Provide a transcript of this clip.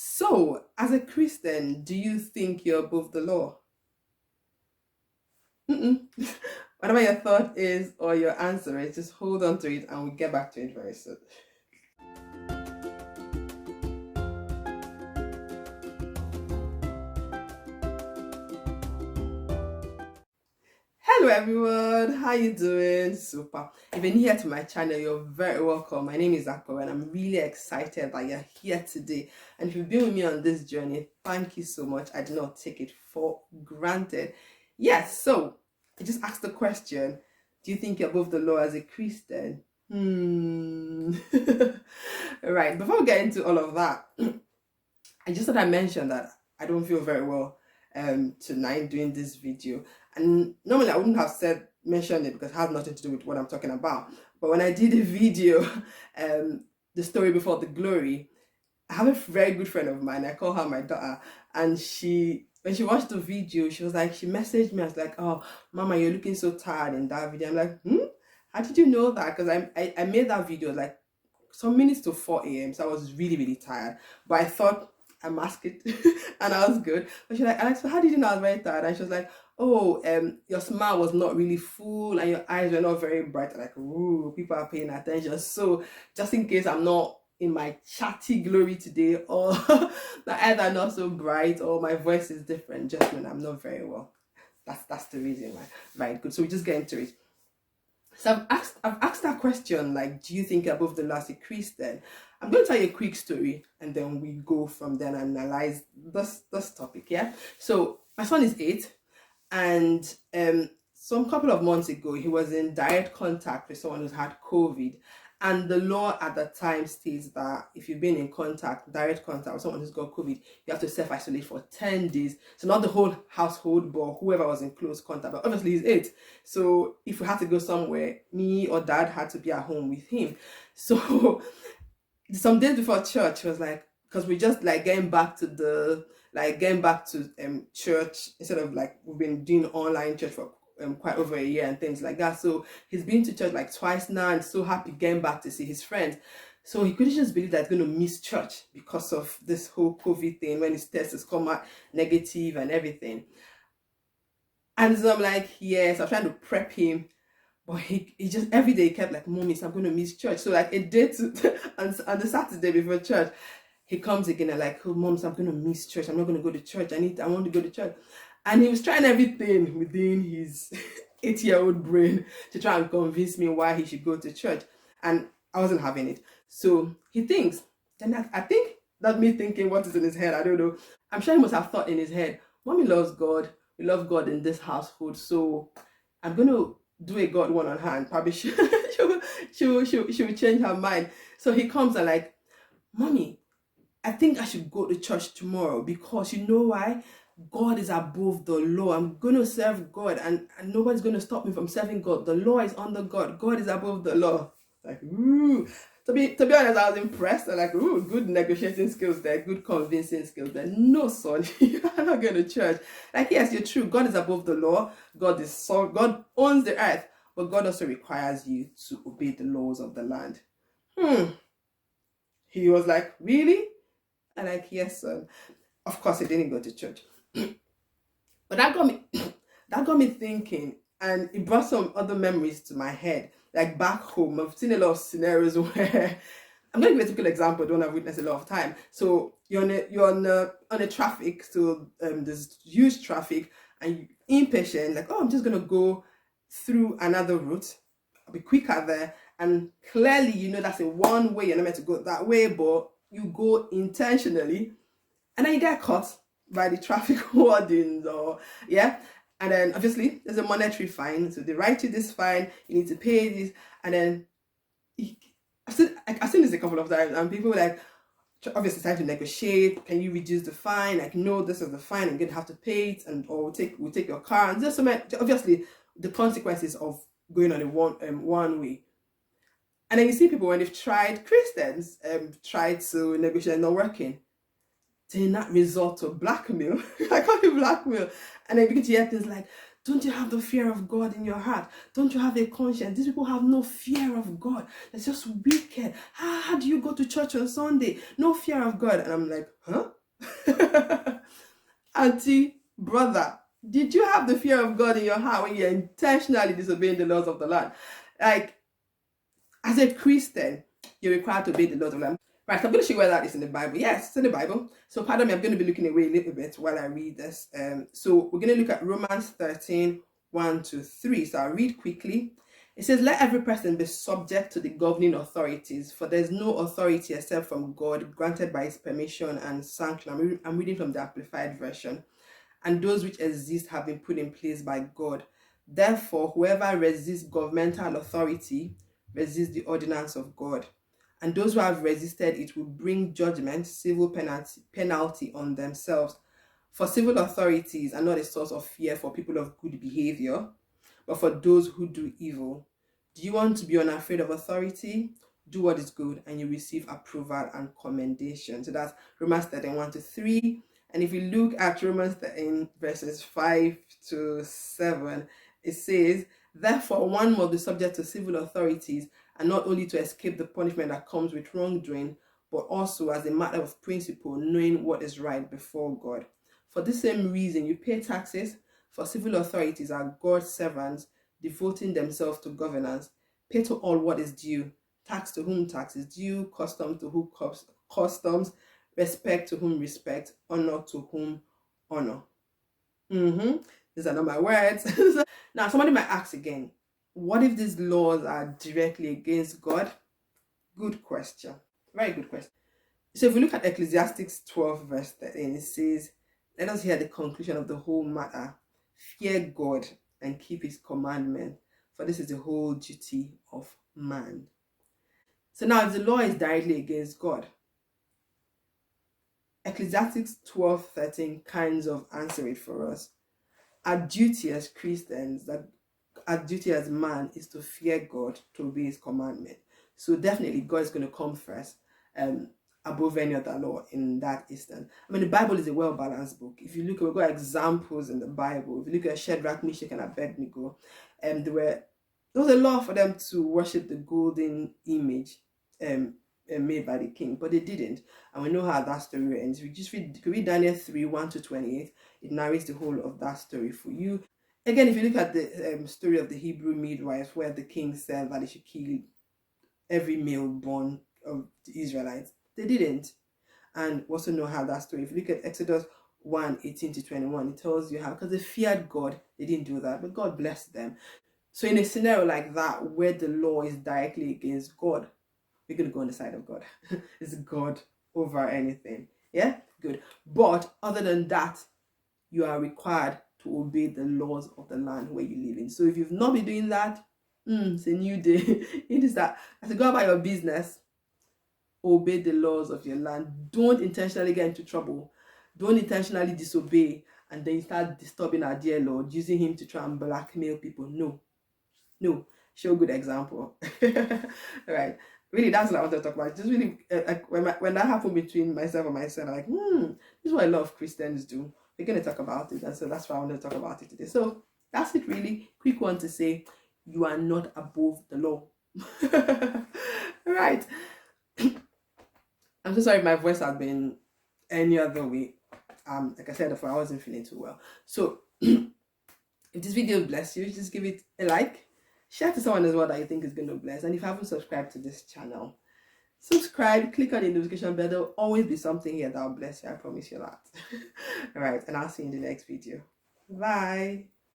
So, as a Christian, do you think you're above the law? Mm-mm. Whatever your thought is or your answer is, just hold on to it and we'll get back to it very soon. Hello everyone, how you doing? Super. If you're new here to my channel, you're very welcome. My name is Akko and I'm really excited that you're here today. And if you've been with me on this journey, thank you so much. I do not take it for granted. Yes, so I just asked the question, do you think you're above the law as a Christian? Right, before we get into all of that, I just thought I mentioned that I don't feel very well tonight doing this video. And normally I wouldn't have mentioned it because it has nothing to do with what I'm talking about. But when I did a video, the story before the glory, I have a very good friend of mine. I call her my daughter, and when she watched the video, she messaged me. I was like, "Oh, Mama, you're looking so tired in that video." I'm like, How did you know that? Because I made that video like some minutes to 4 a.m. So I was really, really tired. But I thought I masked it and I was good. But she's like, Alex, how did you know I was very tired? And she was like, oh, your smile was not really full and your eyes were not very bright. Like, ooh, people are paying attention. So just in case I'm not in my chatty glory today, or the eyes are not so bright, or my voice is different, just when I'm not very well. That's the reason why. Right, good. So we just get into it. So I've asked that question, like, do you think you're above the law as a Christian? I'm going to tell you a quick story and then we go from there and analyze this topic, yeah? So my son is 8 and some couple of months ago, he was in direct contact with someone who's had COVID. And the law at the time states that if you've been in direct contact with someone who's got COVID, you have to self-isolate for 10 days. So not the whole household, but whoever was in close contact. But obviously he's 8. So if we had to go somewhere, me or dad had to be at home with him. So some days before church, was like, because we just like getting back to church instead of like we've been doing online church for quite over a year and things like that. So he's been to church like twice now and so happy getting back to see his friends. So he couldn't just believe that he's going to miss church because of this whole COVID thing when his test has come out negative and everything. And so I'm like, yes, I'm trying to prep him. But he just every day he kept like, Mommy, I'm going to miss church. So like a day on the Saturday before church, he comes again and like, oh, Mom, I'm going to miss church. I'm not going to go to church. I want to go to church. And he was trying everything within his 8-year-old brain to try and convince me why he should go to church. And I wasn't having it. So he thinks, and I think that's me thinking what is in his head. I don't know. I'm sure he must have thought in his head, Mommy loves God. We love God in this household. So I'm going to do a God one on hand. Probably she will change her mind. So he comes and like, Mommy, I think I should go to church tomorrow because you know why? God is above the law. I'm going to serve God and nobody's going to stop me from serving God. The law is under God. God is above the law. Like, ooh. To be honest, I was impressed. I'm like, ooh, good negotiating skills there, good convincing skills there. No, son, you're not going to church. Like, yes, you're true. God is above the law. God owns the earth, but God also requires you to obey the laws of the land. He was like, really? I'm like, yes, son. Of course, he didn't go to church. But that got me thinking, and it brought some other memories to my head. Like back home, I've seen a lot of scenarios where I'm going to give a typical example. I don't have witnessed a lot of time. So you're on a traffic, so there's huge traffic, and you're impatient. Like, oh, I'm just gonna go through another route. I'll be quicker there, and clearly you know that's a one way. You're not meant to go that way, but you go intentionally, and then you get caught by the traffic wardens, or yeah. And then obviously there's a monetary fine. So they write you this fine, you need to pay this. And then I've seen this a couple of times, and people like obviously trying to negotiate. Can you reduce the fine? Like, no, this is the fine, and you're gonna have to pay it, and or we'll take your car. And just obviously the consequences of going on a one way. And then you see people when they've tried, Christians tried to negotiate, not working. Did not resort to blackmail. I call it blackmail. And then you begin to hear things like, Don't you have the fear of God in your heart? Don't you have a conscience? These people have no fear of God. It's just wicked. How do you go to church on Sunday? No fear of God. And I'm like, huh? Auntie, brother, did you have the fear of God in your heart when you're intentionally disobeying the laws of the land? Like, as a Christian, you're required to obey the laws of the land. Right, so I'm going to show you where that is in the Bible. Yes, it's in the Bible. So pardon me, I'm going to be looking away a little bit while I read this. So we're going to look at Romans 13, 1 to 3. So I'll read quickly. It says, let every person be subject to the governing authorities, for there's no authority except from God, granted by his permission and sanction. I'm reading from the Amplified Version. And those which exist have been put in place by God. Therefore, whoever resists governmental authority resists the ordinance of God. And those who have resisted it will bring judgment, civil penalty on themselves. For civil authorities are not a source of fear for people of good behavior, but for those who do evil. Do you want to be unafraid of authority? Do what is good, and you receive approval and commendation. So that's Romans 13, 1 to 3. And if you look at Romans 13, verses 5 to 7, it says, therefore, one must be subject to civil authorities, and not only to escape the punishment that comes with wrongdoing, but also as a matter of principle, knowing what is right before God. For this same reason, you pay taxes, for civil authorities are God's servants, devoting themselves to governance. Pay to all what is due, tax to whom tax is due, customs to whom customs, respect to whom respect, honor to whom honor. These are not my words. Now, somebody might ask again, what if these laws are directly against God? Good question. Very good question. So if we look at Ecclesiastes 12, verse 13, it says, let us hear the conclusion of the whole matter. Fear God and keep his commandment, for this is the whole duty of man. So now, if the law is directly against God, Ecclesiastes 12, 13 kinds of answer it for us. Our duty as Christians, our duty as man, is to fear God, to obey his commandment. So definitely God is going to come first above any other law in that instance. I mean, the Bible is a well-balanced book. If you look, we've got examples in the Bible. If you look at Shadrach, Meshach, and Abednego, there was a law for them to worship the golden image made by the king, but they didn't. And we know how that story ends. We just read Daniel 3, 1 to 28. It narrates the whole of that story for you. Again, if you look at the story of the Hebrew midwives, where the king said that they should kill every male born of the Israelites, they didn't. And we also know how that story, if you look at Exodus 1, 18 to 21, it tells you how, because they feared God, they didn't do that, but God blessed them. So in a scenario like that, where the law is directly against God, we're going to go on the side of God. It's God over anything. Yeah? Good. But other than that, you are required to obey the laws of the land where you live in. So if you've not been doing that, it's a new day. It is that as you go about your business, obey the laws of your land. Don't intentionally get into trouble. Don't intentionally disobey and then start disturbing our dear Lord, using him to try and blackmail people. No. Show a good example. All right. Really, that's what I want to talk about. Just really, like when that happened between myself and my son, I'm like, this is what a lot of Christians do. We're going to talk about it, and so that's why I want to talk about it today. So that's it, really. Quick one to say, you are not above the law. Right. I'm so sorry if my voice has been any other way. Like I said before, I wasn't feeling too well. So if this video bless you, just give it a like. Share to someone as well that you think is going to bless. And if you haven't subscribed to this channel, subscribe, click on the notification bell. There will always be something here that will bless you. I promise you that. All right. And I'll see you in the next video. Bye.